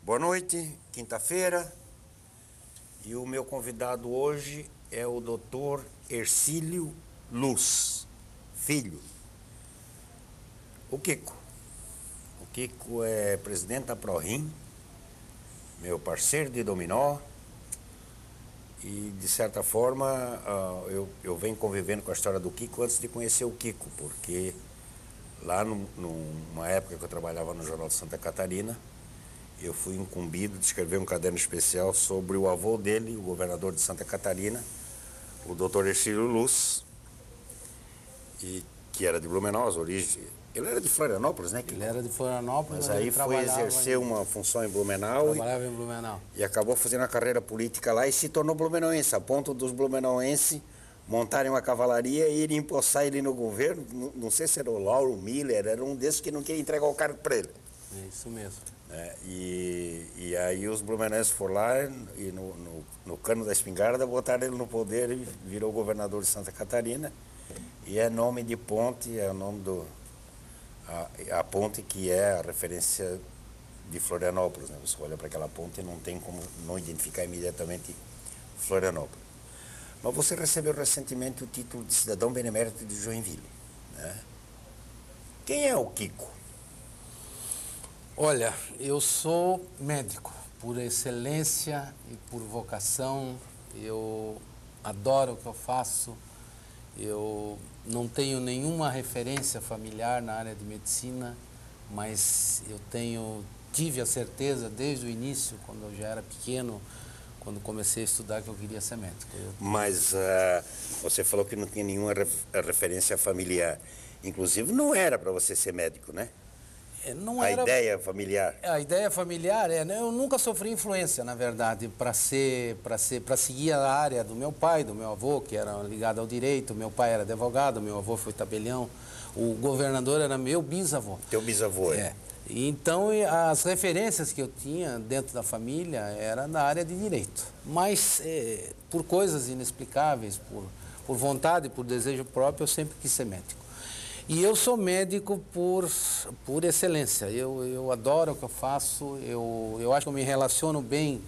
Boa noite, quinta-feira, e o meu convidado hoje é o Dr. Hercílio Luz, filho. O Kiko. O Kiko é presidente da ProRim, meu parceiro de dominó, e de certa forma eu venho convivendo com a história do Kiko antes de conhecer o Kiko, porque lá numa época que eu trabalhava no Jornal de Santa Catarina, eu fui incumbido de escrever um caderno especial sobre o avô dele, o governador de Santa Catarina, o Dr. Hercílio Luz, que era de Blumenau, origem. Ele era de Florianópolis, né? Ele era de Florianópolis, mas aí foi exercer uma função em Blumenau. Trabalhava em Blumenau. E acabou fazendo a carreira política lá e se tornou blumenauense, a ponto dos blumenauenses montarem uma cavalaria e irem empossar ele no governo. Não sei se era o Lauro Miller, era um desses que não queria entregar o cargo para ele. É isso mesmo. E aí os blumenauenses foram lá e no cano da espingarda botaram ele no poder e virou governador de Santa Catarina. E é nome de ponte, é o nome a ponte que é a referência de Florianópolis, né? Você olha para aquela ponte e não tem como não identificar imediatamente Florianópolis. Mas você recebeu recentemente o título de cidadão benemérito de Joinville, né? Quem é o Kiko? Olha, eu sou médico por excelência e por vocação. Eu adoro o que eu faço. Eu não tenho nenhuma referência familiar na área de medicina, mas eu tive a certeza desde o início, quando eu já era pequeno, quando comecei a estudar, que eu queria ser médico. Mas você falou que não tinha nenhuma referência familiar. Inclusive, não era para você ser médico, né? Não a era... ideia familiar. A ideia familiar né? Eu nunca sofri influência, na verdade, para seguir a área do meu pai, do meu avô, que era ligado ao direito. Meu pai era advogado, meu avô foi tabelião. O governador era meu bisavô. Teu bisavô, é? Então, as referências que eu tinha dentro da família eram da área de direito. Mas, por coisas inexplicáveis, por vontade, por desejo próprio, eu sempre quis ser médico. E eu sou médico por excelência. Eu adoro o que eu faço. Eu acho que eu me relaciono bem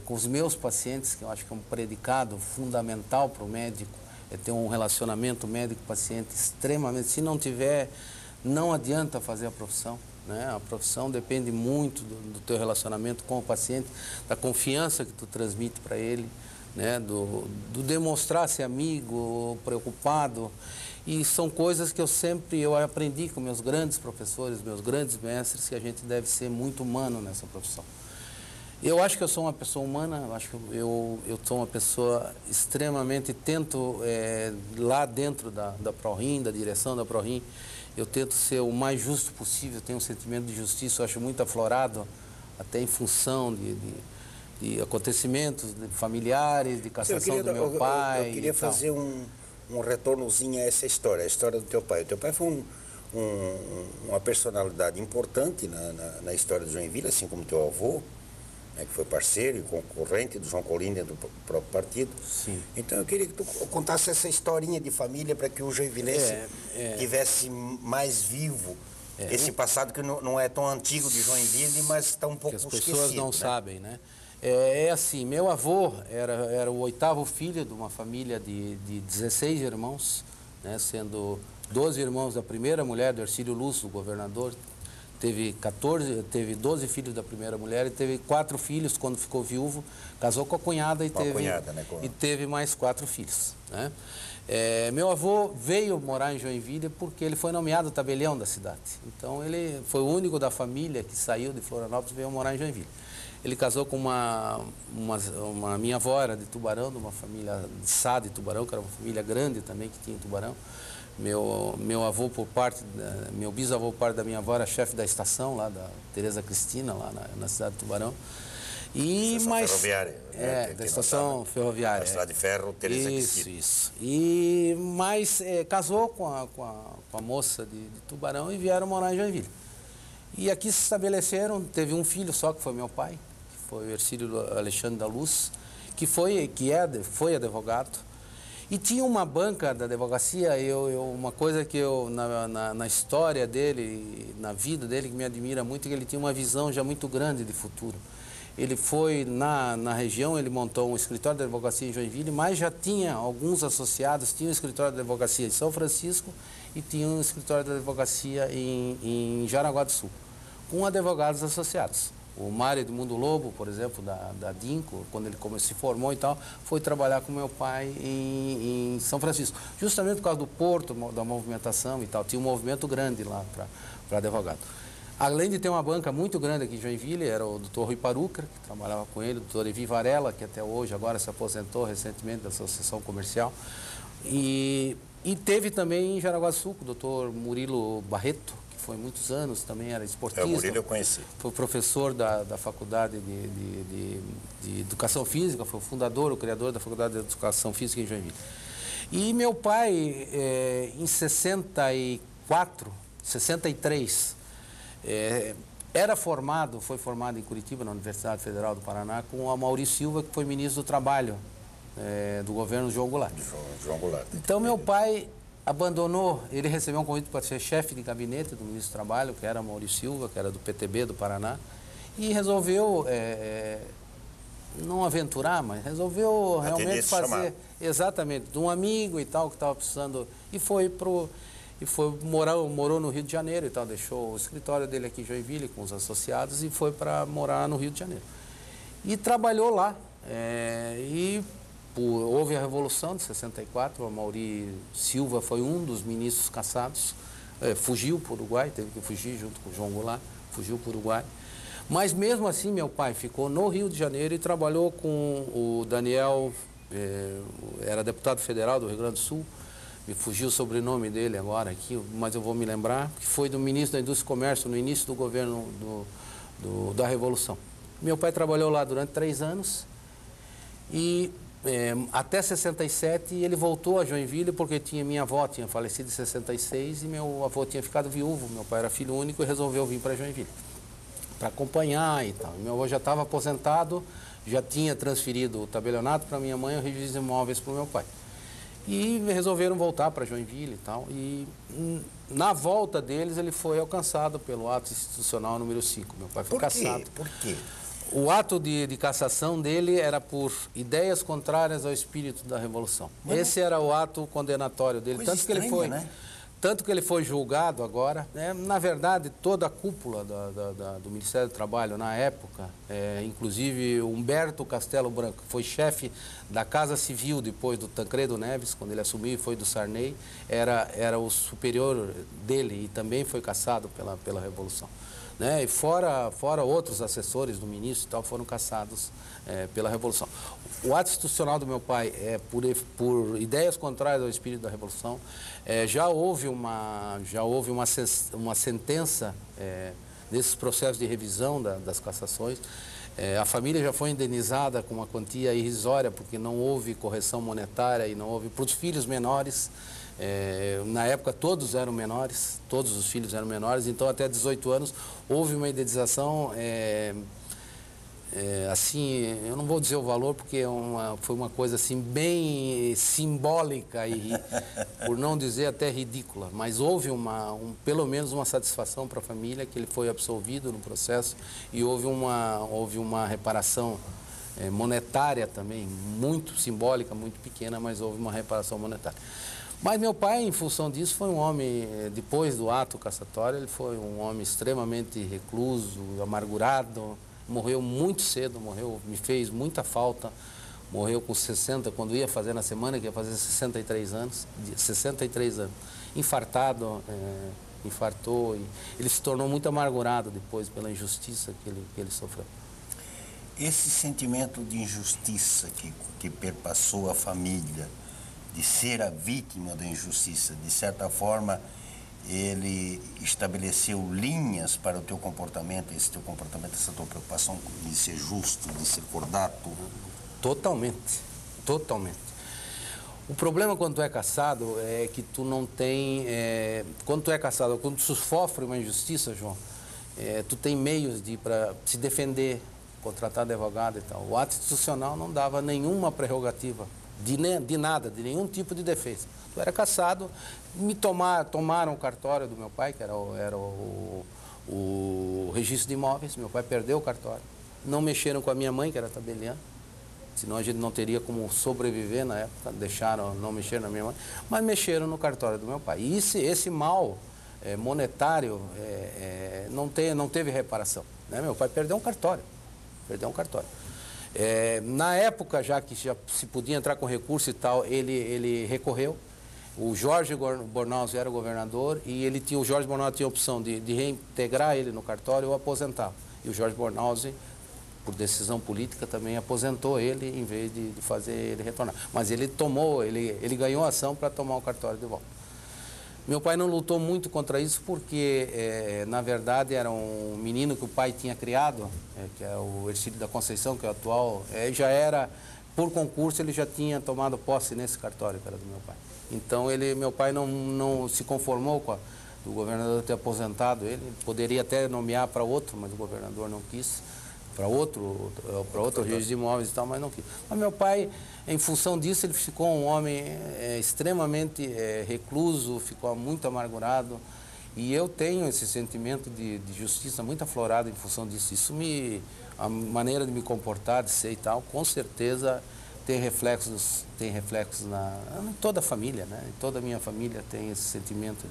com os meus pacientes, que eu acho que é um predicado fundamental para o médico, é ter um relacionamento médico-paciente extremamente. Se não tiver, não adianta fazer a profissão, né? A profissão depende muito do teu relacionamento com o paciente, da confiança que tu transmite para ele, né? Do demonstrar ser amigo, preocupado. E são coisas que eu aprendi com meus grandes professores, meus grandes mestres, que a gente deve ser muito humano nessa profissão. Eu acho que eu sou uma pessoa humana, eu acho que eu sou uma pessoa extremamente, tento, lá dentro da ProRim, da direção da ProRim, eu tento ser o mais justo possível, tenho um sentimento de justiça, eu acho muito aflorado, até em função de acontecimentos familiares, de cassação do meu pai. Eu queria fazer um retornozinho a essa história, a história do teu pai. O teu pai foi uma personalidade importante na história de Joinville, assim como teu avô, né, que foi parceiro e concorrente do João Colim dentro do próprio partido. Sim. Então eu queria que tu contasse essa historinha de família para que o joinvilense tivesse mais vivo esse passado que não é tão antigo de Joinville, mas está um pouco esquecido. Que as pessoas não sabem, né? Assim, meu avô era o 8º filho de uma família de 16 irmãos, né, sendo 12 irmãos da primeira mulher, do Hercílio Luz, o governador. Teve 12 filhos da primeira mulher e teve 4 filhos quando ficou viúvo, casou com a cunhada e teve mais 4 filhos, né? Meu avô veio morar em Joinville porque ele foi nomeado tabelião da cidade. Então ele foi o único da família que saiu de Florianópolis e veio morar em Joinville. Ele casou com minha avó, era de Tubarão, de uma família de Sá de Tubarão, que era uma família grande também que tinha em Tubarão. Meu avô meu bisavô por parte da minha avó era chefe da estação lá da Tereza Cristina, lá na cidade de Tubarão. Ferroviária. Da estação ferroviária. Da cidade de ferro, Tereza Cristina. Isso. Mas casou com a moça de Tubarão e vieram morar em Joinville. E aqui se estabeleceram, teve um filho só, que foi meu pai, que foi o Hercílio Alexandre da Luz, que foi advogado. E tinha uma banca da advocacia, uma coisa que na história dele, na vida dele, que me admira muito, é que ele tinha uma visão já muito grande de futuro. Ele foi na região, ele montou um escritório de advocacia em Joinville, mas já tinha alguns associados, tinha um escritório de advocacia em São Francisco e tinha um escritório de advocacia em Jaraguá do Sul, com advogados associados. O Mário Edmundo Lobo, por exemplo, da DINCO, quando ele se formou e tal, foi trabalhar com meu pai em São Francisco. Justamente por causa do porto, da movimentação e tal. Tinha um movimento grande lá para advogado. Além de ter uma banca muito grande aqui em Joinville, era o doutor Rui Paruca, que trabalhava com ele, o doutor Evi Varela, que até hoje agora se aposentou recentemente da Associação Comercial. E teve também em Jaraguá do Sul, o doutor Murilo Barreto, foi muitos anos, também era esportista. O Murilo eu conheci. Foi professor da Faculdade de Educação Física, foi o fundador, o criador da Faculdade de Educação Física em Joinville. E meu pai, em 64, 63, foi formado em Curitiba, na Universidade Federal do Paraná, com o Amaury Silva, que foi ministro do Trabalho do governo João Goulart. João Goulart. Então, meu pai abandonou, ele recebeu um convite para ser chefe de gabinete do ministro do Trabalho, que era Maurício Silva, que era do PTB do Paraná, e resolveu não aventurar, mas resolveu realmente fazer, exatamente, de um amigo e tal, que estava precisando, morou no Rio de Janeiro e tal, deixou o escritório dele aqui em Joinville com os associados e foi para morar no Rio de Janeiro. E trabalhou lá, houve a Revolução de 64, o Amaury Silva foi um dos ministros caçados, fugiu para o Uruguai, teve que fugir junto com o João Goulart, fugiu para o Uruguai. Mas mesmo assim meu pai ficou no Rio de Janeiro e trabalhou com o Daniel, era deputado federal do Rio Grande do Sul, me fugiu o sobrenome dele agora aqui, mas eu vou me lembrar, que foi do ministro da Indústria e Comércio no início do governo da Revolução. Meu pai trabalhou lá durante 3 anos e até 67 ele voltou a Joinville porque minha avó tinha falecido em 66 e meu avô tinha ficado viúvo, meu pai era filho único e resolveu vir para Joinville para acompanhar e tal. Meu avô já estava aposentado, já tinha transferido o tabelionato para minha mãe e o registro de imóveis para o meu pai. E resolveram voltar para Joinville e tal. E na volta deles ele foi alcançado pelo ato institucional número 5. Meu pai foi cassado. Por quê? O ato de cassação dele era por ideias contrárias ao espírito da Revolução. Mas esse era o ato condenatório dele. Tanto estranha, que ele foi, né? Tanto que ele foi julgado agora. Na verdade, toda a cúpula do Ministério do Trabalho na época, inclusive Humberto Castelo Branco, que foi chefe da Casa Civil depois do Tancredo Neves, quando ele assumiu e foi do Sarney, era o superior dele e também foi cassado pela Revolução. E fora outros assessores do ministro e tal, foram cassados pela Revolução. O ato institucional do meu pai é por ideias contrárias ao espírito da Revolução. Já houve uma sentença nesses processos de revisão das cassações. A família já foi indenizada com uma quantia irrisória porque não houve correção monetária e não houve para os filhos menores. Na época todos eram menores, todos os filhos eram menores, então até 18 anos houve uma indenização, assim, eu não vou dizer o valor porque foi uma coisa assim bem simbólica e por não dizer até ridícula, mas houve pelo menos uma satisfação para a família que ele foi absolvido no processo e houve uma reparação monetária também, muito simbólica, muito pequena, mas houve uma reparação monetária. Mas meu pai, em função disso, foi um homem, depois do ato cassatório, ele foi um homem extremamente recluso, amargurado, morreu muito cedo, me fez muita falta, morreu com 60, quando ia fazer na semana, que ia fazer 63 anos, infartado, infartou, e ele se tornou muito amargurado depois pela injustiça que ele sofreu. Esse sentimento de injustiça que perpassou a família, de ser a vítima da injustiça, de certa forma, ele estabeleceu linhas para o teu comportamento, esse teu comportamento, essa tua preocupação de ser justo, de ser cordato? Totalmente, totalmente. O problema quando tu é cassado é que tu não tem... quando tu é cassado, quando tu sofre uma injustiça, João, tu tem meios para se defender, contratar advogado e tal. O ato institucional não dava nenhuma prerrogativa de nada, de nenhum tipo de defesa. Eu era cassado, tomaram o cartório do meu pai, que era o registro de imóveis. Meu pai perdeu o cartório. Não mexeram com a minha mãe, que era tabeliã, senão a gente não teria como sobreviver na época. Não mexeram na minha mãe, mas mexeram no cartório do meu pai. E esse mal monetário não teve reparação, né? Meu pai perdeu um cartório. Na época, já que já se podia entrar com recurso e tal, ele recorreu. O Jorge Bornhausen era o governador e o Jorge Bornhausen tinha a opção de reintegrar ele no cartório ou aposentar. E o Jorge Bornhausen, por decisão política, também aposentou ele em vez de fazer ele retornar. Mas ele ganhou a ação para tomar o cartório de volta. Meu pai não lutou muito contra isso porque, na verdade, era um menino que o pai tinha criado, que é o Ercílio da Conceição, que é o atual, já era, por concurso, ele já tinha tomado posse nesse cartório, que era do meu pai. Então, meu pai não se conformou com o governador ter aposentado ele. Poderia até nomear para outro, mas o governador não quis, para outro registro de imóveis e tal, mas não quis. Mas meu pai, em função disso, ele ficou um homem extremamente recluso, ficou muito amargurado. E eu tenho esse sentimento de justiça muito aflorado em função disso. A maneira de me comportar, de ser e tal, com certeza tem reflexos em toda a família, né? Em toda a minha família tem esse sentimento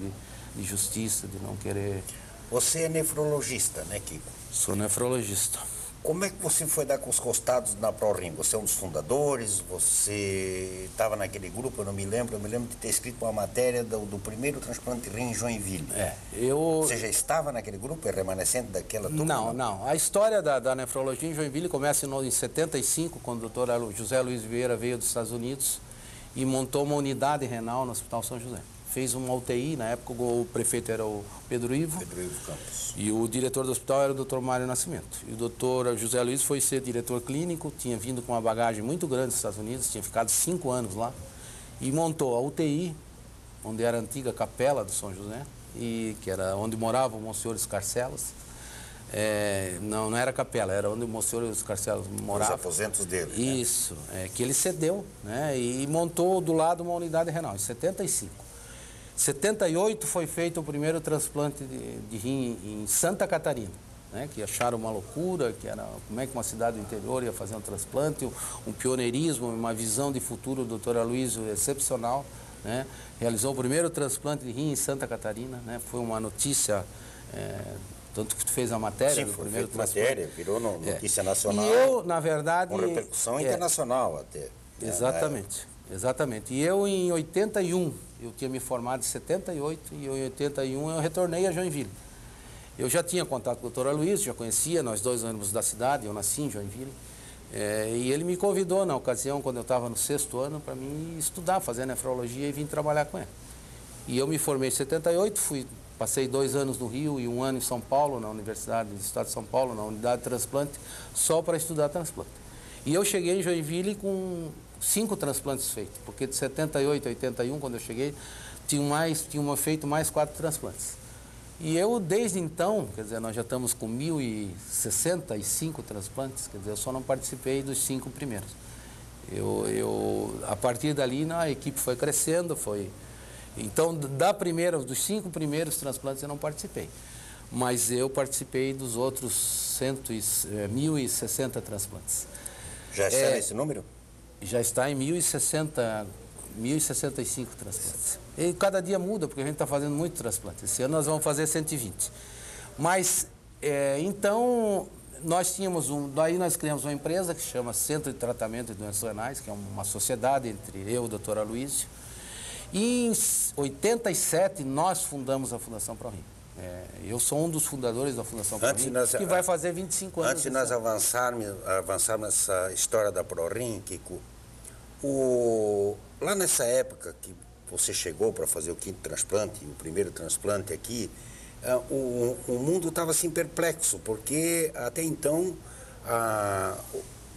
de justiça, de não querer... Você é nefrologista, né, Kiko? Sou nefrologista. Como é que você foi dar com os costados na ProRim? Você é um dos fundadores, você estava naquele grupo, eu me lembro de ter escrito uma matéria do primeiro transplante de rim em Joinville. Você já estava naquele grupo, é remanescente daquela turma? Não. A história da nefrologia em Joinville começa em 75, quando o doutor José Luiz Vieira veio dos Estados Unidos e montou uma unidade renal no Hospital São José. Fez uma UTI, na época o prefeito era o Pedro Ivo Campos. E o diretor do hospital era o Dr. Mário Nascimento. E o doutor José Luiz foi ser diretor clínico, tinha vindo com uma bagagem muito grande dos Estados Unidos, tinha ficado 5 anos lá, e montou a UTI, onde era a antiga capela do São José, que era onde morava o Monsenhor Escarcelas. Não era capela, era onde o Monsenhor Escarcelas morava. Os aposentos dele. Isso, que ele cedeu, né, e montou do lado uma unidade renal, em 75. Em 78 foi feito o primeiro transplante de rim em Santa Catarina, né, que acharam uma loucura, que era como é que uma cidade do interior ia fazer um transplante, um pioneirismo, uma visão de futuro do Dr. Aloysio excepcional, né, realizou o primeiro transplante de rim em Santa Catarina, né, foi uma notícia, tanto que tu fez a matéria. Sim, do primeiro transplante. Virou notícia nacional. E eu, na verdade... Com repercussão internacional até. Exatamente. E eu, em 81, eu tinha me formado em 78 e em 81 eu retornei a Joinville. Eu já tinha contato com o Dr. Aloysio, já conhecia, nós dois ânimos da cidade, eu nasci em Joinville. E ele me convidou na ocasião, quando eu estava no 6º ano, para mim estudar, fazer nefrologia e vim trabalhar com ele. E eu me formei em 78, passei 2 anos no Rio e 1 ano em São Paulo, na Universidade do Estado de São Paulo, na unidade de transplante, só para estudar transplante. E eu cheguei em Joinville com 5 transplantes feitos, porque de 78 a 81, quando eu cheguei, tinham feito mais 4 transplantes. E eu, desde então, quer dizer, nós já estamos com 1.065 transplantes, quer dizer, eu só não participei dos 5 primeiros. A partir dali, a equipe foi crescendo, Então, dos 5 primeiros transplantes eu não participei. Mas eu participei dos outros 1.060 transplantes. Já está nesse número? Já está em 1.065 transplantes. E cada dia muda, porque a gente está fazendo muito transplante. Esse ano nós vamos fazer 120. Mas, então, daí nós criamos uma empresa que se chama Centro de Tratamento de Doenças Renais, que é uma sociedade entre eu e o Dr. Aloysio. E em 87 nós fundamos a Fundação ProRim. Eu sou um dos fundadores da Fundação ProRim, que vai fazer 25 anos. Antes de nós avançarmos nessa história da ProRim, Kiko, lá nessa época que você chegou para fazer o 5º transplante, o primeiro transplante aqui, o mundo estava assim perplexo, porque até então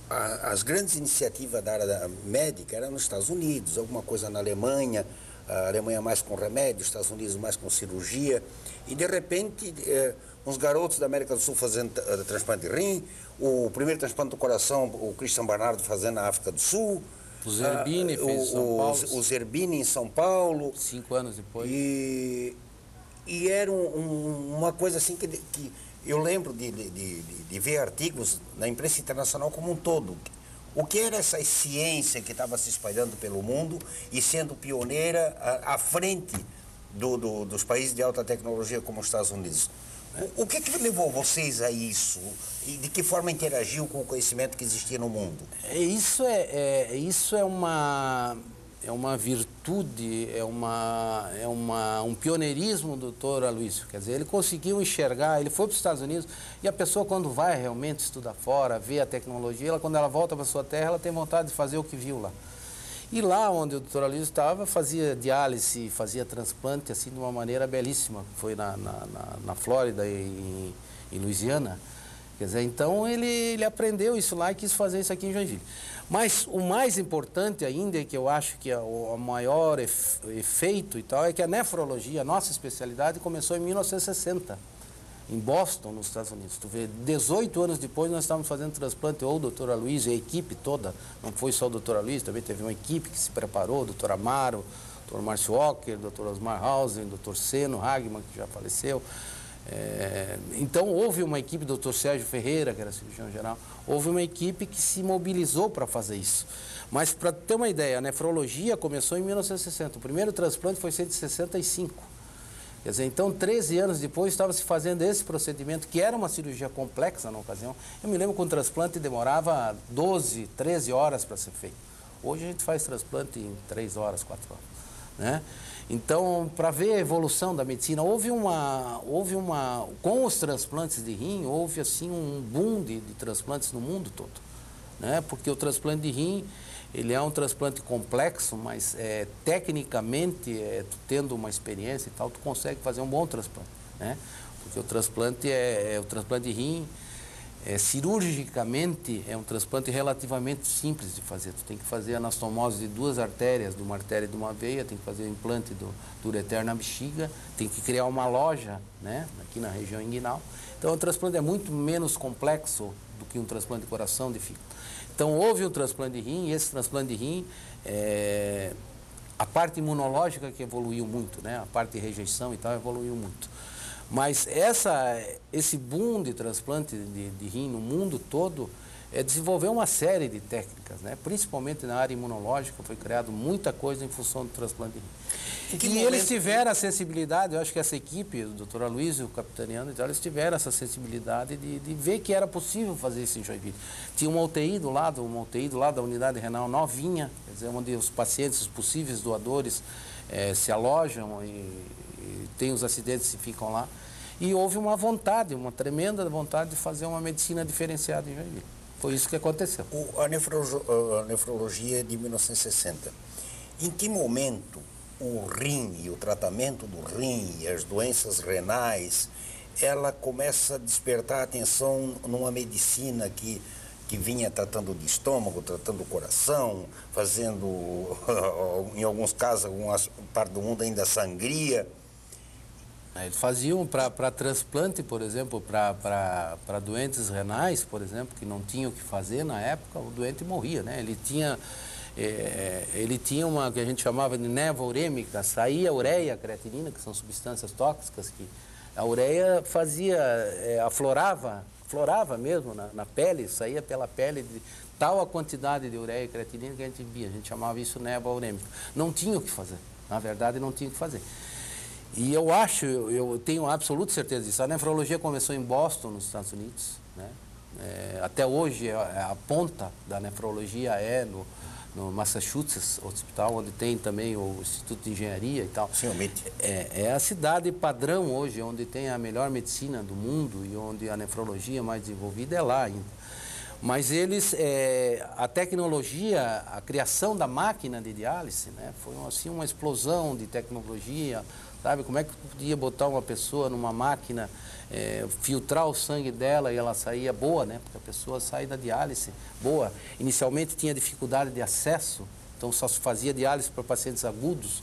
as grandes iniciativas da área médica eram nos Estados Unidos, alguma coisa na Alemanha, a Alemanha mais com remédio, os Estados Unidos mais com cirurgia, e de repente uns garotos da América do Sul fazendo transplante de rim, o primeiro transplante do coração, o Christian Barnard fazendo na África do Sul, O Zerbini fez em São Paulo. O Zerbini em São Paulo. 5 anos depois. E era uma coisa assim que eu lembro de ver artigos na imprensa internacional como um todo. O que era essa ciência que estava se espalhando pelo mundo e sendo pioneira à frente dos países de alta tecnologia como os Estados Unidos? O que levou vocês a isso? E de que forma interagiu com o conhecimento que existia no mundo? Isso é uma virtude, um pioneirismo do Dr. Aloysio. Quer dizer, ele conseguiu enxergar, ele foi para os Estados Unidos e a pessoa quando vai realmente estudar fora, vê a tecnologia, quando ela volta para a sua terra, ela tem vontade de fazer o que viu lá. E lá onde o Dr. Aloysio estava, fazia diálise, fazia transplante assim de uma maneira belíssima. Foi na Flórida e em Louisiana. Quer dizer, então ele aprendeu isso lá e quis fazer isso aqui em Joinville. Mas o mais importante ainda, que eu acho que é o maior efeito e tal, é que a nefrologia, a nossa especialidade, começou em 1960, em Boston, nos Estados Unidos. Tu vê, 18 anos depois nós estávamos fazendo transplante, ou o Dr. Aloysio, a equipe toda, não foi só o Dr. Aloysio, também teve uma equipe que se preparou, o Dr. Amaro, o Dr. Márcio Walker, o Dr. Osmar Hausen, o Dr. Seno Hagman, que já faleceu. Então houve uma equipe, o Dr. Sérgio Ferreira, que era cirurgião geral, houve uma equipe que se mobilizou para fazer isso. Mas para ter uma ideia, a nefrologia começou em 1960, o primeiro transplante foi feito em 65. Quer dizer, então 13 anos depois estava se fazendo esse procedimento, que era uma cirurgia complexa na ocasião. Eu me lembro que um transplante demorava 12, 13 horas para ser feito. Hoje a gente faz transplante em 3 horas, 4 horas, né? Então, para ver a evolução da medicina, com os transplantes de rim, houve assim um boom de transplantes no mundo todo, né? Porque o transplante de rim, ele é um transplante complexo, mas tecnicamente, tu tendo uma experiência e tal, tu consegue fazer um bom transplante, né? Porque o transplante de rim, cirurgicamente, é um transplante relativamente simples de fazer. Tu tem que fazer anastomose de 2 artérias, de uma artéria e de uma veia, tem que fazer o implante do ureter na bexiga, tem que criar uma loja, né, aqui na região inguinal. Então, o transplante é muito menos complexo do que um transplante de coração, de fígado. Então, houve um transplante de rim, e esse transplante de rim, a parte imunológica que evoluiu muito, né, a parte de rejeição e tal evoluiu muito. Mas esse boom de transplante de rim no mundo todo desenvolveu uma série de técnicas, né? Principalmente na área imunológica, foi criado muita coisa em função do transplante de rim. E eles tiveram a sensibilidade, eu acho que essa equipe, o Dr. Aloysio, capitaneando, eles tiveram essa sensibilidade de ver que era possível fazer isso em Joinville. Tinha uma UTI do lado da unidade renal novinha, quer dizer, onde os pacientes, os possíveis doadores, se alojam e tem os acidentes e ficam lá. E houve uma tremenda vontade de fazer uma medicina diferenciada em Joinville. Foi isso que aconteceu. A nefrologia é de 1960. Em que momento o rim e o tratamento do rim e as doenças renais, ela começa a despertar a atenção numa medicina que vinha tratando de estômago, tratando do coração, fazendo, em alguns casos, alguma parte do mundo ainda sangria? Eles faziam para transplante, por exemplo, para doentes renais, por exemplo, que não tinham o que fazer na época, o doente morria, né? Ele tinha uma que a gente chamava de névoa urêmica, saía ureia, creatinina, que são substâncias tóxicas, que a ureia aflorava mesmo na pele, saía pela pele de tal a quantidade de ureia e creatinina que a gente via, a gente chamava isso névoa urêmica. Não tinha o que fazer, na verdade não tinha o que fazer. E eu tenho absoluta certeza disso. A nefrologia começou em Boston, nos Estados Unidos, né? Até hoje a ponta da nefrologia é no Massachusetts Hospital, onde tem também o Instituto de Engenharia e tal. Sim, o MIT. É a cidade padrão hoje, onde tem a melhor medicina do mundo e onde a nefrologia mais desenvolvida é lá ainda. Mas a tecnologia, a criação da máquina de diálise, né, foi assim uma explosão de tecnologia, sabe? Como é que podia botar uma pessoa numa máquina, filtrar o sangue dela e ela saía boa, né? Porque a pessoa sai da diálise boa. Inicialmente tinha dificuldade de acesso, então só se fazia diálise para pacientes agudos.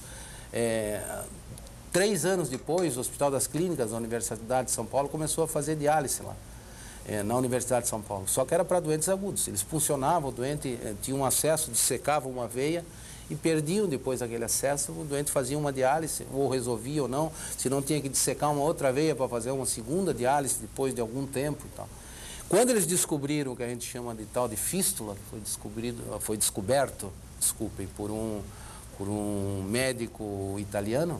3 anos depois, o Hospital das Clínicas da Universidade de São Paulo começou a fazer diálise lá. na Universidade de São Paulo. Só que era para doentes agudos. Eles puncionavam, o doente tinha um acesso, dissecava uma veia e perdiam depois aquele acesso. O doente fazia uma diálise, ou resolvia ou não. Se não, tinha que dissecar uma outra veia para fazer uma segunda diálise depois de algum tempo e tal. Quando eles descobriram o que a gente chama de tal de fístula, foi descoberto, desculpem, por um médico italiano,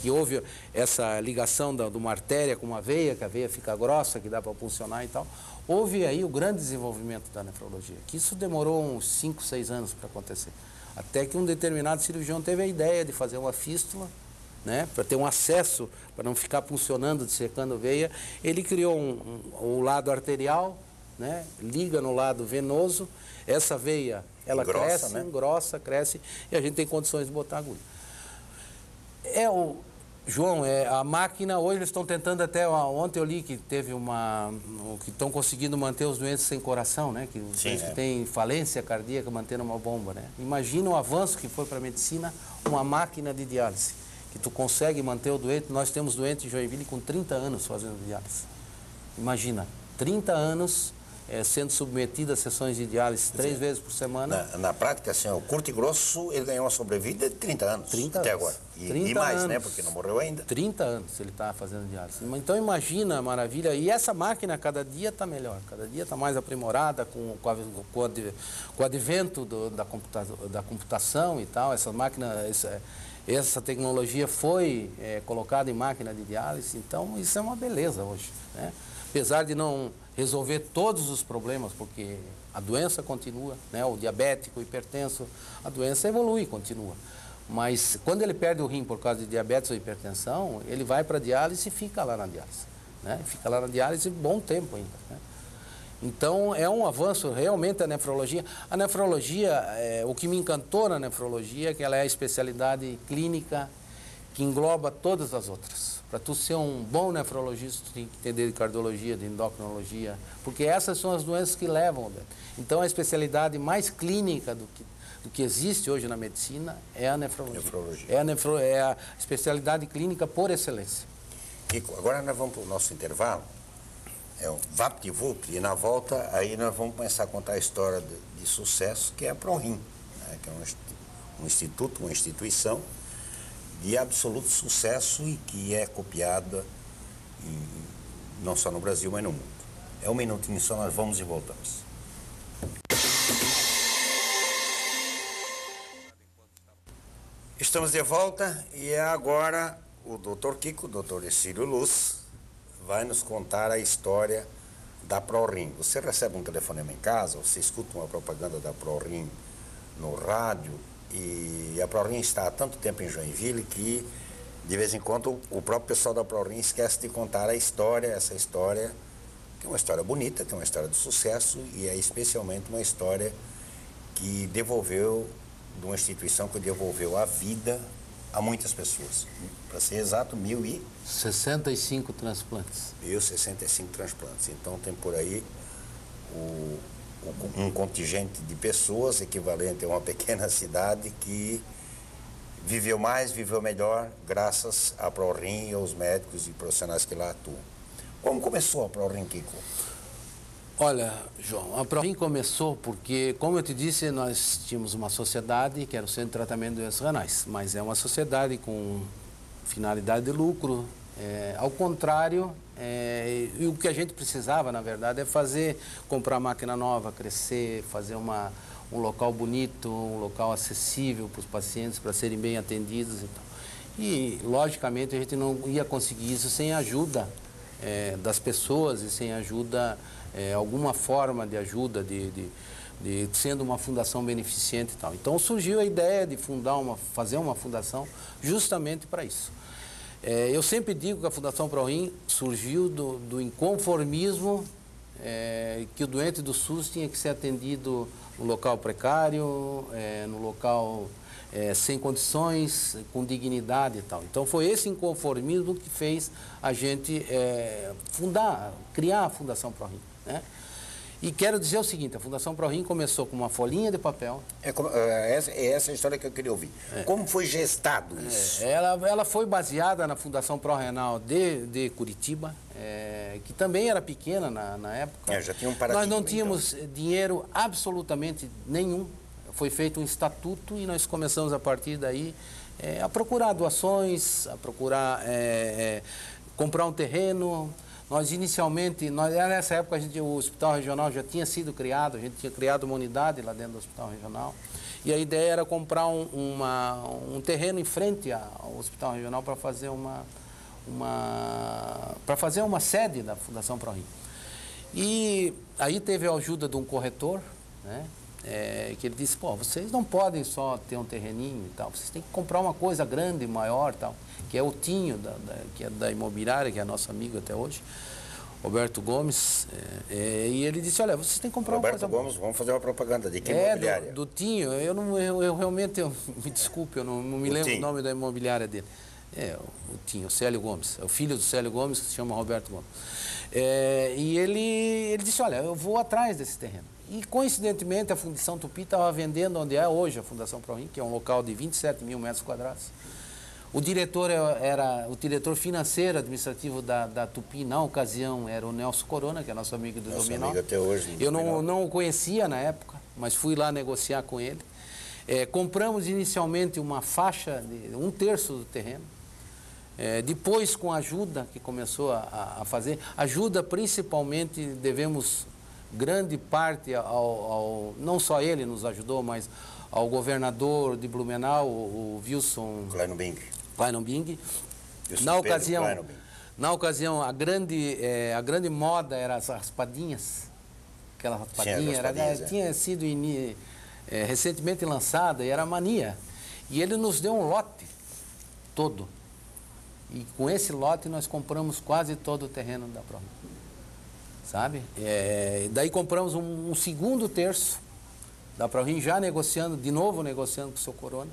que houve essa ligação de uma artéria com uma veia, que a veia fica grossa, que dá para funcionar e tal, houve aí o grande desenvolvimento da nefrologia, que isso demorou uns 5, 6 anos para acontecer. Até que um determinado cirurgião teve a ideia de fazer uma fístula, né, para ter um acesso, para não ficar funcionando, dissecando veia. Ele criou o lado arterial, né, liga no lado venoso, essa veia, ela engrossa, cresce, né? Engrossa, cresce, e a gente tem condições de botar agulha. João, a máquina, hoje eles estão tentando até, ontem eu li que teve que estão conseguindo manter os doentes sem coração, né? Que os doentes que têm falência cardíaca mantendo uma bomba, né? Imagina o avanço que foi para a medicina, uma máquina de diálise, que tu consegue manter o doente. Nós temos doentes em Joinville com 30 anos fazendo diálise. Imagina, 30 anos sendo submetido a sessões de diálise 3 vezes por semana. Na prática, assim, o curto e grosso, ele ganhou uma sobrevida de 30 anos 30 até anos. agora. E mais, anos, né? Porque não morreu ainda. 30 anos ele está fazendo diálise. Então imagina a maravilha. E essa máquina cada dia está melhor, cada dia está mais aprimorada com o advento da computação e tal. Essa máquina, essa tecnologia foi colocada em máquina de diálise. Então isso é uma beleza hoje, né? Apesar de não resolver todos os problemas, porque a doença continua, né? O diabético, o hipertenso, a doença evolui, continua. Mas quando ele perde o rim por causa de diabetes ou hipertensão, ele vai para a diálise e fica lá na diálise, né? Fica lá na diálise bom tempo ainda, né? Então é um avanço realmente a nefrologia. A nefrologia, o que me encantou na nefrologia é que ela é a especialidade clínica que engloba todas as outras. Para tu ser um bom nefrologista, tu tem que entender de cardiologia, de endocrinologia, porque essas são as doenças que levam. Então a especialidade mais clínica do que existe hoje na medicina é a nefrologia. É a especialidade clínica por excelência. Kiko, agora nós vamos para o nosso intervalo, um VaptVupt, e na volta aí nós vamos começar a contar a história de sucesso, que é a ProRim, né, que é um instituto, uma instituição de absoluto sucesso e que é copiada não só no Brasil, mas no mundo. É um minutinho só, nós vamos e voltamos. Estamos de volta e é agora o Dr. Kiko, o Dr. Hercílio Luz, vai nos contar a história da ProRim. Você recebe um telefonema em casa, você escuta uma propaganda da ProRim no rádio, e a ProRim está há tanto tempo em Joinville que, de vez em quando, o próprio pessoal da ProRim esquece de contar a história, essa história, que é uma história bonita, que é uma história de sucesso e é especialmente uma história que devolveu, de uma instituição que devolveu a vida a muitas pessoas. Para ser exato, 1.065 transplantes. 1.065 transplantes. Então tem por aí um contingente de pessoas equivalente a uma pequena cidade que viveu mais, viveu melhor, graças à ProRim e aos médicos e profissionais que lá atuam. Como começou a ProRim, Kiko? Olha, João, a ProRim começou porque, como eu te disse, nós tínhamos uma sociedade que era o Centro de Tratamento de Doenças Renais, mas é uma sociedade com finalidade de lucro. Ao contrário, e o que a gente precisava, na verdade, é comprar máquina nova, crescer, fazer um local bonito, um local acessível para os pacientes, para serem bem atendidos e tal. E, logicamente, a gente não ia conseguir isso sem a ajuda das pessoas e sem ajuda, alguma forma de ajuda, sendo uma fundação beneficente e tal. Então surgiu a ideia de fazer uma fundação justamente para isso. Eu sempre digo que a Fundação ProRim surgiu do inconformismo, que o doente do SUS tinha que ser atendido no local precário, no local sem condições, com dignidade e tal. Então foi esse inconformismo que fez a gente criar a Fundação ProRim, né? E quero dizer o seguinte, a Fundação ProRim começou com uma folhinha de papel. Essa é a história que eu queria ouvir. Como foi gestado isso? Ela foi baseada na Fundação ProRenal de Curitiba, que também era pequena na época. Já tinha um paradigma. Nós não tínhamos dinheiro absolutamente nenhum. Foi feito um estatuto e nós começamos a partir daí a procurar doações, a procurar comprar um terreno. Nós inicialmente, nessa época o Hospital Regional já tinha sido criado, a gente tinha criado uma unidade lá dentro do Hospital Regional. E a ideia era comprar um terreno em frente ao Hospital Regional para fazer uma sede da Fundação ProRim. E aí teve a ajuda de um corretor, né? Que ele disse, pô, vocês não podem só ter um terreninho e tal, vocês têm que comprar uma coisa grande, maior, tal, que é o Tinho, que é da imobiliária, que é nosso amigo até hoje, Roberto Gomes, e ele disse, olha, vocês têm que comprar uma coisa... Roberto Gomes, vamos fazer uma propaganda de que imobiliária? Do Tinho, eu realmente, me desculpe, eu não me lembro o nome da imobiliária dele. O Tinho, o Célio Gomes, é o filho do Célio Gomes, que se chama Roberto Gomes. E ele disse, olha, eu vou atrás desse terreno. E, coincidentemente, a Fundação Tupi estava vendendo onde é hoje a Fundação ProRim, que é um local de 27 mil metros quadrados. O diretor era o diretor financeiro administrativo da Tupi, na ocasião, era o Nelson Corona, que é nosso amigo do Dominó. Nosso amigo até hoje. Eu não o conhecia na época, mas fui lá negociar com ele. Compramos inicialmente uma faixa, um terço do terreno. Depois, com a ajuda que começou a fazer, ajuda principalmente, devemos grande parte não só ele nos ajudou, mas ao governador de Blumenau, o Wilson Kleinobing. Na ocasião, a grande moda era as raspadinhas. Aquela raspadinha tinha sido recentemente lançada e era mania. E ele nos deu um lote todo. E com esse lote nós compramos quase todo o terreno da ProRim. Sabe? Daí compramos um segundo terço da ProRim, já de novo negociando com o seu Corona.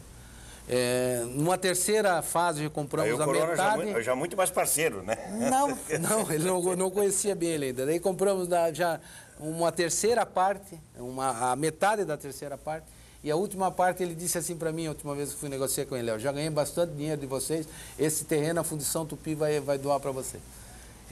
Numa terceira fase, compramos a metade. Já muito mais parceiro, né? Não, ele não conhecia bem ele ainda. Daí compramos já uma terceira parte, a metade da terceira parte. E a última parte, ele disse assim para mim, a última vez que fui negociar com ele, eu já ganhei bastante dinheiro de vocês, esse terreno a Fundação Tupi vai doar para você.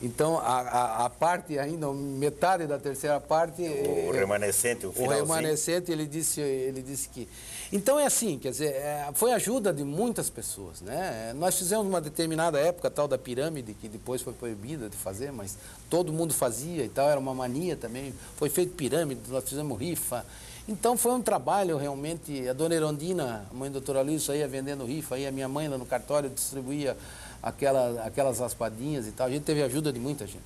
Então, a parte ainda, metade da terceira parte... O remanescente, o finalzinho. O remanescente, ele disse que... Então, é assim, quer dizer, foi ajuda de muitas pessoas, né? Nós fizemos uma determinada época, tal da pirâmide, que depois foi proibida de fazer, mas todo mundo fazia e tal, era uma mania também. Foi feito pirâmide, nós fizemos rifa. Então, foi um trabalho realmente... A dona Erondina, a mãe do doutor Luiz, saía vendendo rifa, aí a minha mãe lá no cartório distribuía aquelas raspadinhas e tal. A gente teve ajuda de muita gente.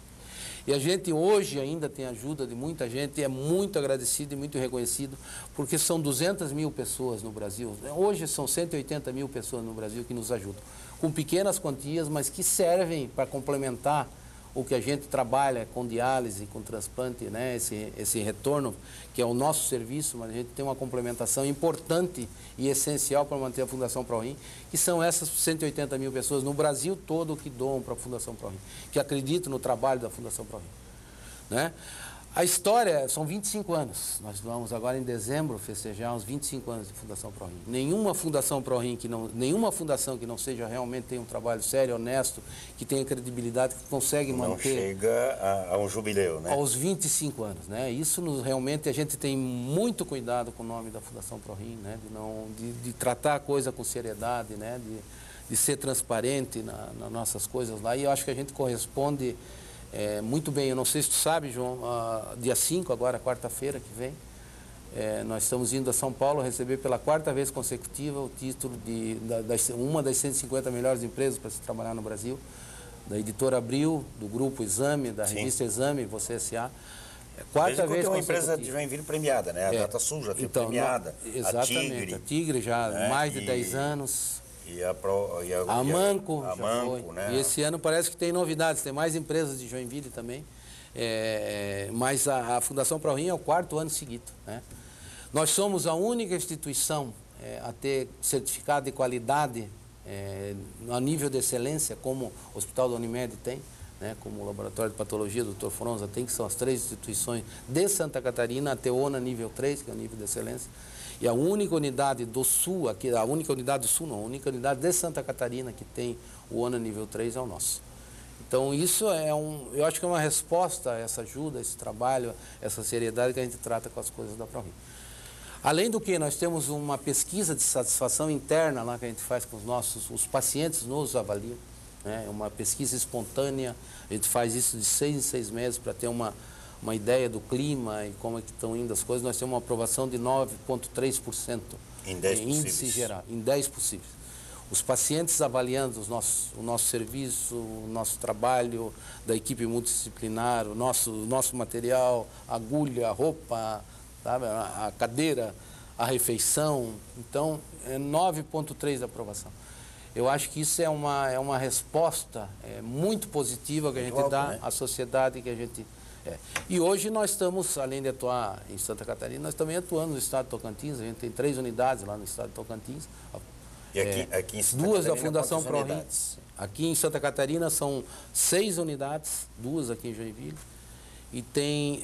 E a gente hoje ainda tem ajuda de muita gente e é muito agradecido e muito reconhecido, porque são 200 mil pessoas no Brasil. Hoje são 180 mil pessoas no Brasil que nos ajudam, com pequenas quantias, mas que servem para complementar o que a gente trabalha com diálise, com transplante, né? Esse retorno, que é o nosso serviço, mas a gente tem uma complementação importante e essencial para manter a Fundação ProRim, que são essas 180 mil pessoas no Brasil todo que doam para a Fundação ProRim, que acreditam no trabalho da Fundação ProRim, né? A história são 25 anos. Nós vamos agora em dezembro festejar os 25 anos de Fundação ProRim. Nenhuma Fundação ProRim nenhuma fundação que não seja realmente tenha um trabalho sério, honesto, que tenha credibilidade, que consegue manter... Não chega a um jubileu, né? Aos 25 anos, né? Isso realmente a gente tem muito cuidado com o nome da Fundação ProRim, né? De tratar a coisa com seriedade, né? De ser transparente nas nossas coisas lá. E eu acho que a gente corresponde... muito bem, eu não sei se tu sabe, João, dia 5, agora, quarta-feira que vem, nós estamos indo a São Paulo receber pela quarta vez consecutiva o título de uma das 150 melhores empresas para se trabalhar no Brasil, da editora Abril, do Grupo Exame, da revista Exame, Você S.A. Quarta vez uma empresa de Joinville premiada, né? A Data Sul já foi premiada, exatamente, a Tigre já há mais de 10 anos... A Manco, né? E esse ano parece que tem novidades, tem mais empresas de Joinville também, mas a Fundação ProRim é o 4º ano seguido, né? Nós somos a única instituição a ter certificado de qualidade a nível de excelência, como o Hospital da Unimed tem, né, como o Laboratório de Patologia do Dr. Fronza tem, que são as 3 instituições de Santa Catarina, a TEONA nível 3, que é o nível de excelência, e a única unidade do Sul, aqui, a única unidade do Sul não, a única unidade de Santa Catarina que tem o ONA nível 3 é o nosso. Então isso eu acho que é uma resposta a essa ajuda, a esse trabalho, essa seriedade que a gente trata com as coisas da ProRim. Além do que, nós temos uma pesquisa de satisfação interna lá que a gente faz com os pacientes nos avaliam, né? É uma pesquisa espontânea, a gente faz isso de 6 em 6 meses para ter uma ideia do clima e como é que estão indo as coisas. Nós temos uma aprovação de 9,3% em 10 índice geral, em 10 possíveis. Os pacientes avaliando o nosso serviço, o nosso trabalho da equipe multidisciplinar, o nosso material, a agulha, a roupa, sabe, a cadeira, a refeição. Então, é 9,3% de aprovação. Eu acho que isso é uma resposta muito positiva que a gente dá, né, à sociedade que a gente... E hoje nós estamos, além de atuar em Santa Catarina, nós também atuamos no estado de Tocantins. A gente tem 3 unidades lá no estado de Tocantins. E aqui em Santa 2 Catarina, da Fundação ProRim. unidades? Aqui em Santa Catarina são 6 unidades, 2 aqui em Joinville. E tem,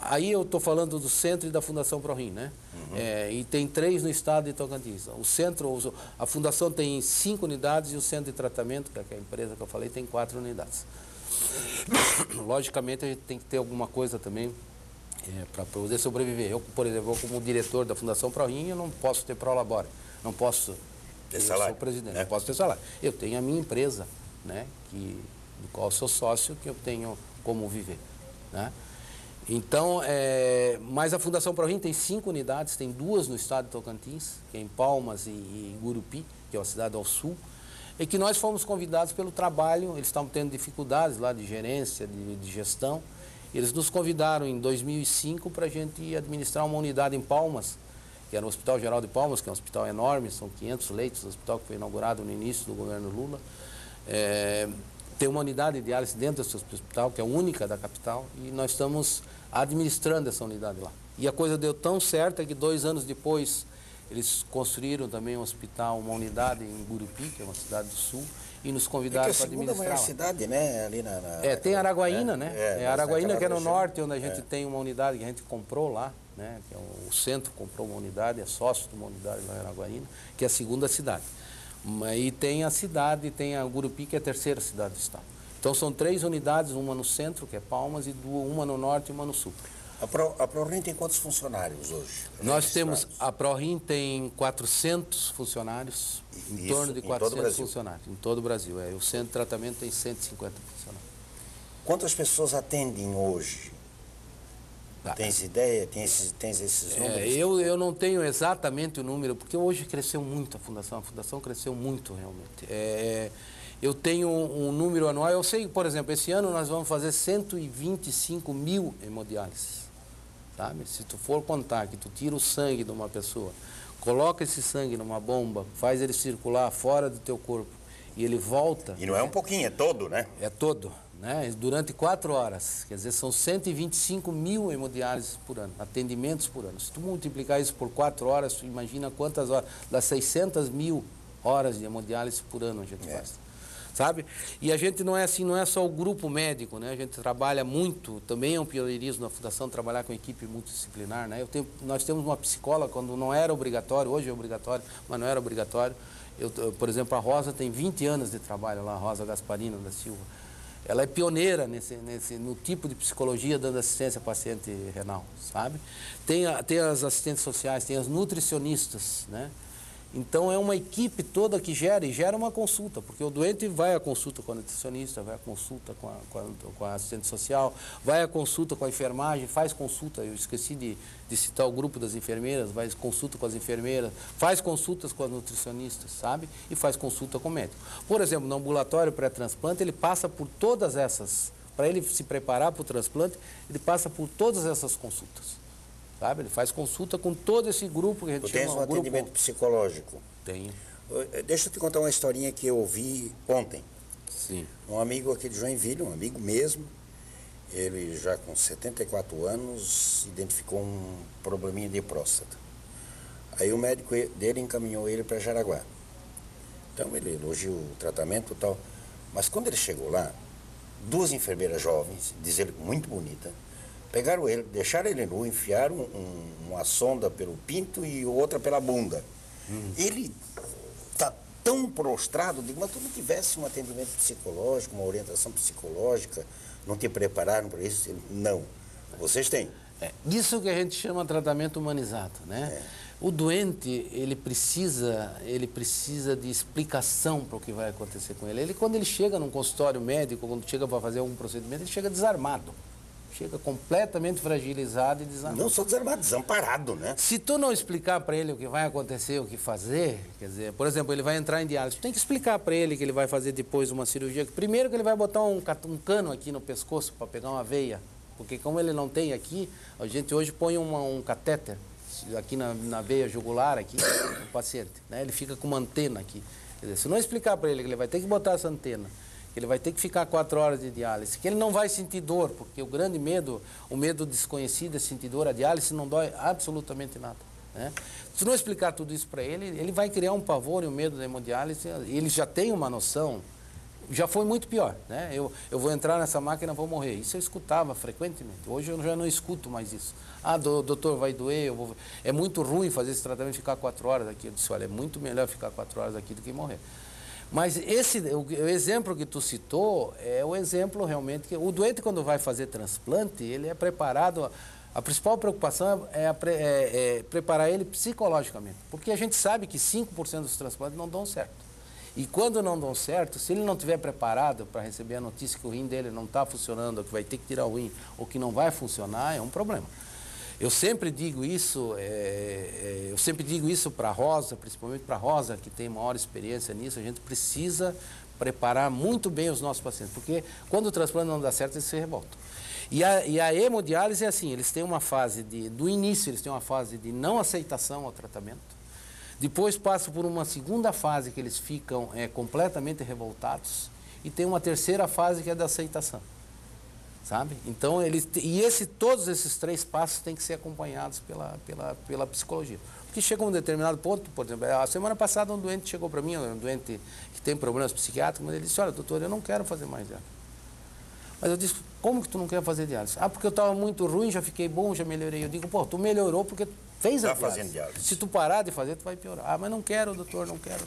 aí eu estou falando do centro e da Fundação ProRim, né? Uhum. E tem 3 no estado de Tocantins. O centro, a Fundação tem 5 unidades e o centro de tratamento, que é a empresa que eu falei, tem 4 unidades. Logicamente a gente tem que ter alguma coisa também para poder sobreviver. Eu, por exemplo, como diretor da Fundação ProRim, eu não posso ter prolabore, não posso ter salário, eu sou presidente, né? Não posso ter salário. Eu tenho a minha empresa, né, do qual eu sou sócio, que eu tenho como viver, né? Então, mas a Fundação ProRim tem 5 unidades, tem 2 no estado de Tocantins, que é em Palmas e Gurupi, que é uma cidade ao sul, e que nós fomos convidados pelo trabalho. Eles estavam tendo dificuldades lá de gerência, de gestão. Eles nos convidaram em 2005 para a gente administrar uma unidade em Palmas, que era o Hospital Geral de Palmas, que é um hospital enorme, são 500 leitos, um hospital que foi inaugurado no início do governo Lula. Tem uma unidade de diálise dentro desse hospital, que é a única da capital, e nós estamos administrando essa unidade lá. E a coisa deu tão certa que 2 anos depois eles construíram também um hospital, uma unidade em Gurupi, que é uma cidade do sul, e nos convidaram para administrar. É a segunda maior cidade, né? Ali tem Araguaína, né? Araguaína, que é no norte, onde a gente tem uma unidade que a gente comprou lá, né? Que o centro comprou uma unidade, é sócio de uma unidade lá em Araguaína, que é a segunda cidade. E tem a cidade, tem a Gurupi, que é a 3ª cidade do estado. Então são 3 unidades, uma no centro, que é Palmas, e uma no norte e uma no sul. A ProRim tem quantos funcionários hoje? Nós temos, a ProRim tem 400 funcionários, em torno de 400 funcionários, em todo o Brasil. O centro de tratamento tem 150 funcionários. Quantas pessoas atendem hoje? Tens ideia? Tens esses números? Eu não tenho exatamente o número, porque hoje cresceu muito a Fundação cresceu muito realmente. Eu tenho um número anual, eu sei, por exemplo, esse ano nós vamos fazer 125 mil hemodiálises. Sabe? Se tu for contar que tu tira o sangue de uma pessoa, coloca esse sangue numa bomba, faz ele circular fora do teu corpo e ele volta... E não é um pouquinho, é todo, né? É todo, né? Durante 4 horas, quer dizer, são 125 mil hemodiálises por ano, atendimentos por ano. Se tu multiplicar isso por 4 horas, tu imagina quantas horas, das 600 mil horas de hemodiálise por ano a gente faz. Sabe? E a gente não é assim, não é só o grupo médico, né? A gente trabalha muito, também é um pioneirismo na Fundação trabalhar com equipe multidisciplinar, né? Nós temos uma psicóloga, quando não era obrigatório, hoje é obrigatório, mas não era obrigatório. Por exemplo, a Rosa tem 20 anos de trabalho lá, a Rosa Gasparino da Silva. Ela é pioneira no tipo de psicologia, dando assistência a paciente renal, sabe? Tem as assistentes sociais, tem as nutricionistas, né? Então é uma equipe toda que gera uma consulta, porque o doente vai à consulta com a nutricionista, vai à consulta com a assistente social, vai à consulta com a enfermagem, faz consulta, eu esqueci de citar o grupo das enfermeiras, faz consulta com as enfermeiras, faz consultas com as nutricionistas, sabe? E faz consulta com o médico. Por exemplo, no ambulatório pré-transplante, ele passa por todas essas, para ele se preparar para o transplante, ele passa por todas essas consultas. Sabe? Ele faz consulta com todo esse grupo que a gente chama. Tu tens um atendimento psicológico? Tenho. Deixa eu te contar uma historinha que eu ouvi ontem. Sim. Um amigo aqui de Joinville, um amigo mesmo, ele já com 74 anos, identificou um probleminha de próstata. Aí o médico dele encaminhou ele para Jaraguá. Então ele elogiou o tratamento e tal. Mas quando ele chegou lá, duas enfermeiras jovens, diz ele, muito bonita, pegaram ele, deixaram ele nu, enfiaram uma sonda pelo pinto e outra pela bunda. Ele está tão prostrado, digo, mas tu não tivesse um atendimento psicológico, uma orientação psicológica, não te prepararam para isso? Ele, não, vocês têm. Isso que a gente chama de tratamento humanizado, né? O doente, ele precisa de explicação para o que vai acontecer com ele. Quando ele chega num consultório médico, quando chega para fazer algum procedimento, ele chega desarmado. Chega completamente fragilizado e desarmado. Não só desarmado, desamparado, né? Se tu não explicar para ele o que vai acontecer, o que fazer, quer dizer, por exemplo, ele vai entrar em diálise, tu tem que explicar para ele que ele vai fazer depois uma cirurgia. Primeiro que ele vai botar um cano aqui no pescoço para pegar uma veia, porque como ele não tem aqui, a gente hoje põe um catéter aqui na veia jugular aqui do paciente, né? Ele fica com uma antena aqui. Quer dizer, se não explicar para ele que ele vai ter que botar essa antena, que ele vai ter que ficar 4 horas de diálise, que ele não vai sentir dor, porque o grande medo, o medo desconhecido é sentir dor. A diálise não dói absolutamente nada, né? Se não explicar tudo isso para ele, ele vai criar um pavor e um medo da hemodiálise. Ele já tem uma noção, já foi muito pior, né? Eu vou entrar nessa máquina, vou morrer. Isso eu escutava frequentemente. Hoje eu já não escuto mais isso. Ah, doutor, vai doer, é muito ruim fazer esse tratamento, ficar 4 horas aqui. Eu disse, olha, é muito melhor ficar 4 horas aqui do que morrer. Mas o exemplo que tu citou é o exemplo realmente que o doente, quando vai fazer transplante, ele é preparado. A principal preocupação é preparar ele psicologicamente, porque a gente sabe que 5% dos transplantes não dão certo. E quando não dão certo, se ele não estiver preparado para receber a notícia que o rim dele não está funcionando, ou que vai ter que tirar o rim, ou que não vai funcionar, é um problema. Eu sempre digo isso, para a Rosa, principalmente para a Rosa, que tem maior experiência nisso. A gente precisa preparar muito bem os nossos pacientes, porque quando o transplante não dá certo, eles se revoltam. E a hemodiálise é assim, eles têm uma fase do início, eles têm uma fase de não aceitação ao tratamento, depois passam por uma segunda fase que eles ficam completamente revoltados, e tem uma terceira fase que é da aceitação. Sabe? Então, todos esses 3 passos têm que ser acompanhados pela psicologia. Porque chega um determinado ponto, por exemplo, a semana passada um doente chegou para mim, um doente que tem problemas psiquiátricos, mas ele disse, olha, doutor, eu não quero fazer mais diálise. Mas eu disse, como que tu não quer fazer diálise? Ah, porque eu estava muito ruim, já fiquei bom, já melhorei. Eu digo, pô, tu melhorou porque fez a diálise. Se tu parar de fazer, tu vai piorar. Ah, mas não quero, doutor, não quero.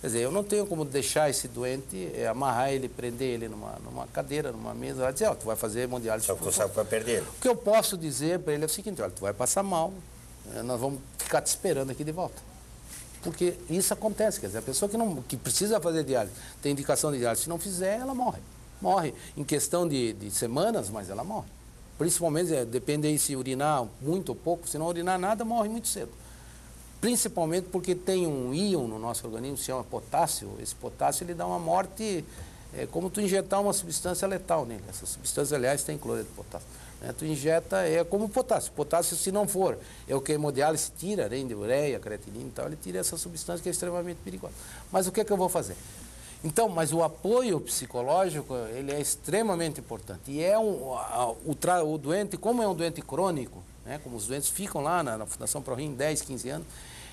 Quer dizer, eu não tenho como deixar esse doente, amarrar ele, prender ele numa cadeira, numa mesa, vai dizer, ó, tu vai fazer hemodiálise. Só que tu sabe que vai perder ele. O que eu posso dizer para ele é o seguinte, olha, tu vai passar mal, nós vamos ficar te esperando aqui de volta. Porque isso acontece, quer dizer, a pessoa que precisa fazer diálise, tem indicação de diálise, se não fizer, ela morre. Morre em questão de semanas, mas ela morre. Principalmente, depende aí se urinar muito ou pouco, se não urinar nada, morre muito cedo. Principalmente porque tem um íon no nosso organismo, se chama potássio. Esse potássio ele dá uma morte, como tu injetar uma substância letal nele. Essa substância, aliás, tem cloreto de potássio. Tu injeta, como potássio. Potássio, se não for, é o que a hemodiálise tira, além de ureia, creatinina e tal, ele tira essa substância que é extremamente perigosa. Mas o que é que eu vou fazer? Então, mas o apoio psicológico, ele é extremamente importante. E o doente, como é um doente crônico, né, como os doentes ficam lá na Fundação ProRim 10, 15 anos,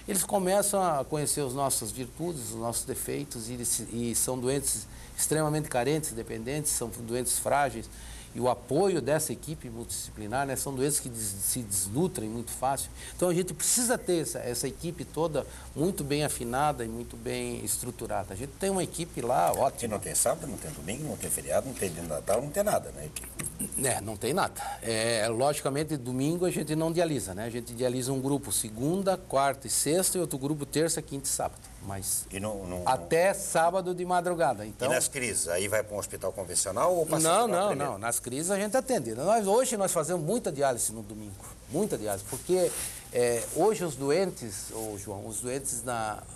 eles começam a conhecer as nossas virtudes, os nossos defeitos, e são doentes extremamente carentes, dependentes, são doentes frágeis. E o apoio dessa equipe multidisciplinar, né, são doenças que se desnutrem muito fácil. Então a gente precisa ter essa equipe toda muito bem afinada e muito bem estruturada. A gente tem uma equipe lá ótima. E não tem sábado, não tem domingo, não tem feriado, não tem dia de Natal, não tem nada, né? Não tem nada. Logicamente, domingo a gente não dialisa, né? A gente dialisa um grupo segunda, quarta e sexta e outro grupo terça, quinta e sábado. Mas até sábado de madrugada. Então, e nas crises, aí vai para um hospital convencional ou passa Não. Nas crises a gente atende. Hoje nós fazemos muita diálise no domingo. Muita diálise. Porque hoje os doentes, João,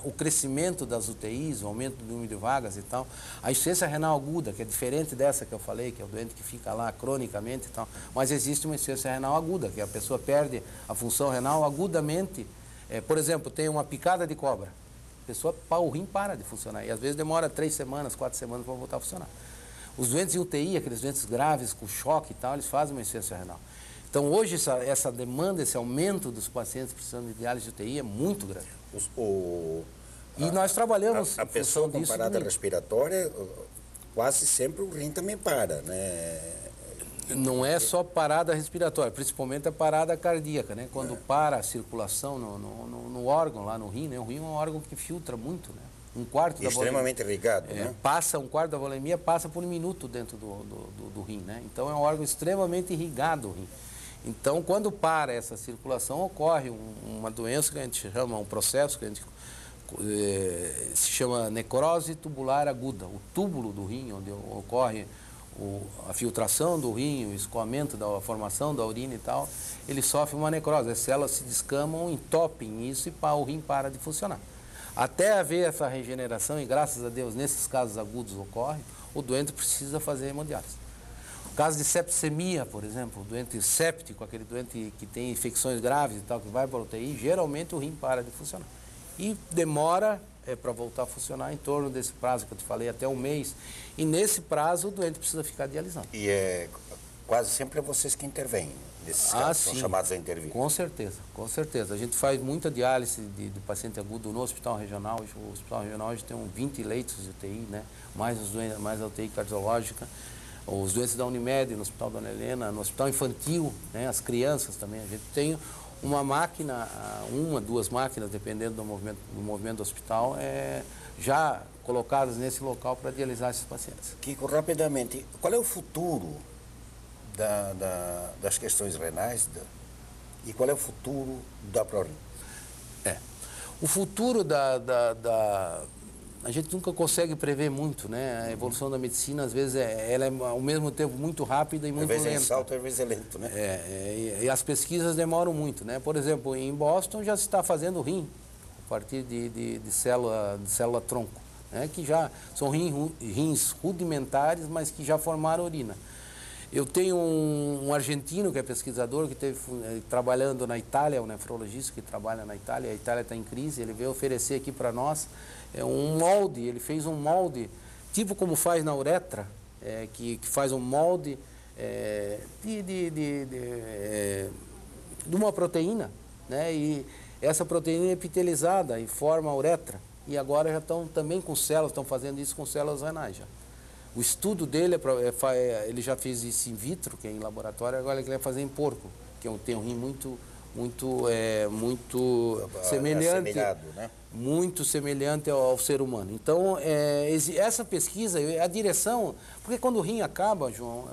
o crescimento das UTIs, o aumento do número de vagas e tal, a insuficiência renal aguda, que é diferente dessa que eu falei, que é o doente que fica lá cronicamente e tal, mas existe uma insuficiência renal aguda, que a pessoa perde a função renal agudamente. Por exemplo, tem uma picada de cobra. A pessoa, o rim para de funcionar. E às vezes demora 3 semanas, 4 semanas para voltar a funcionar. Os doentes em UTI, aqueles doentes graves com choque e tal, eles fazem uma insuficiência renal. Então hoje essa demanda, esse aumento dos pacientes precisando de diálise de UTI é muito grande. E nós trabalhamos a pessoa com parada respiratória quase sempre o rim também para, né? Não é só parada respiratória, principalmente a parada cardíaca, né? Quando para a circulação no órgão, lá no rim, né? O rim é um órgão que filtra muito, né? Um quarto da extremamente irrigado, né? Passa um quarto da volemia, passa por um minuto dentro do rim, né? Então é um órgão extremamente irrigado, o rim. Então, quando para essa circulação, ocorre uma doença que a gente chama, um processo que a gente se chama necrose tubular aguda. O túbulo do rim, onde ocorre a filtração do rim, o escoamento da formação da urina e tal, ele sofre uma necrose. As células se descamam, entopem isso e o rim para de funcionar. Até haver essa regeneração, e graças a Deus nesses casos agudos ocorre, o doente precisa fazer hemodiálise. O caso de sepsemia, por exemplo, o doente séptico, aquele doente que tem infecções graves e tal, que vai para a UTI, geralmente o rim para de funcionar. E demora para voltar a funcionar em torno desse prazo que eu te falei, até um mês. E nesse prazo o doente precisa ficar dialisando. E quase sempre é vocês que intervêm nesses casos, são chamados a intervir. Com certeza, com certeza. A gente faz muita diálise de paciente agudo no hospital regional. O hospital regional hoje tem 20 leitos de UTI, né? mais a UTI cardiológica. Os doentes da Unimed, no Hospital Dona Helena, no Hospital Infantil, né? As crianças também. A gente tem uma máquina, duas máquinas, dependendo do movimento do hospital, já colocadas nesse local para dialisar esses pacientes. Kiko, rapidamente, qual é o futuro das questões renais e qual é o futuro da ProRim? O futuro a gente nunca consegue prever muito, né? A evolução da medicina, às vezes, ela é ao mesmo tempo muito rápida e muito lenta. Às vezes é em salto, às vezes é lento, né? E as pesquisas demoram muito, né? Por exemplo, em Boston já se está fazendo rim, a partir de célula tronco, né? Que já são rins rudimentares, mas que já formaram urina. Eu tenho um argentino que é pesquisador, que esteve trabalhando na Itália, um nefrologista que trabalha na Itália. A Itália está em crise, ele veio oferecer aqui para nós um molde. Ele fez um molde, tipo como faz na uretra, que faz um molde de uma proteína, né? E essa proteína é epitelizada e forma a uretra. E agora já estão também com células, estão fazendo isso com células renais já. O estudo dele, ele já fez isso in vitro, que é em laboratório, agora ele vai fazer em porco, que tem um rim muito semelhante, né? muito semelhante ao ser humano. Então, essa pesquisa, a direção, porque quando o rim acaba, João,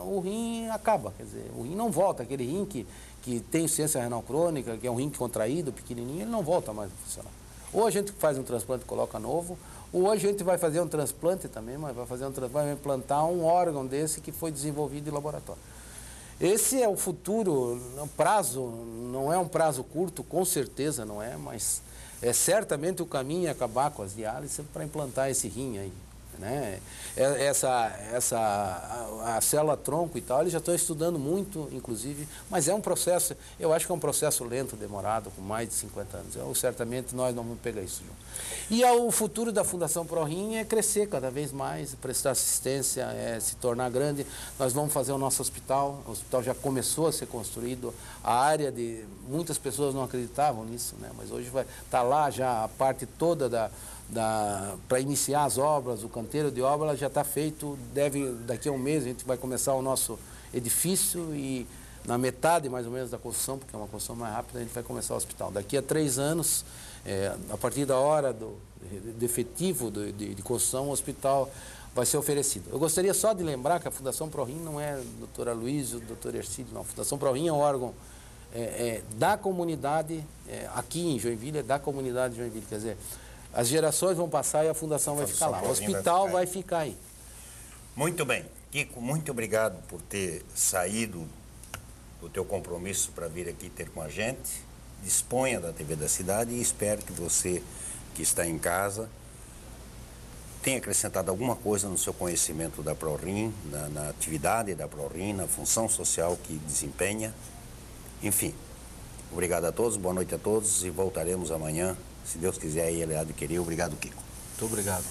o rim acaba, quer dizer, o rim não volta, aquele rim que tem insuficiência renal crônica, que é um rim contraído, pequenininho, ele não volta mais a funcionar. Ou a gente faz um transplante e coloca novo, ou a gente vai fazer um transplante também, mas vai implantar um órgão desse que foi desenvolvido em laboratório. Esse é o futuro, o prazo, não é um prazo curto, com certeza não é, mas certamente o caminho é acabar com as diálises para implantar esse rim aí, né? A célula tronco e tal, eles já estão estudando muito, inclusive, mas é um processo, eu acho que é um processo lento, demorado, com mais de 50 anos. Certamente nós não vamos pegar isso, João. E o futuro da Fundação ProRim é crescer cada vez mais, prestar assistência, se tornar grande. Nós vamos fazer o nosso hospital, o hospital já começou a ser construído, a área de... Muitas pessoas não acreditavam nisso, né? Mas hoje vai estar lá já a parte toda para iniciar as obras, o canteiro de obra já está feito, daqui a um mês a gente vai começar o nosso edifício e na metade mais ou menos da construção, porque é uma construção mais rápida, a gente vai começar o hospital. Daqui a 3 anos, a partir da hora do efetivo de construção, o hospital vai ser oferecido. Eu gostaria só de lembrar que a Fundação ProRim não é Dr. Aloysio, Dr. Ercílio, não. A Fundação ProRim é um órgão da comunidade, aqui em Joinville, é da comunidade de Joinville, quer dizer, as gerações vão passar e a fundação vai ficar lá. O hospital vai ficar aí. Muito bem. Kiko, muito obrigado por ter saído do teu compromisso para vir aqui ter com a gente. Disponha da TV da cidade e espero que você, que está em casa, tenha acrescentado alguma coisa no seu conhecimento da ProRim, na atividade da ProRim, na função social que desempenha. Enfim, obrigado a todos, boa noite a todos e voltaremos amanhã. Se Deus quiser e Ele há de querer. Obrigado, Kiko. Muito obrigado.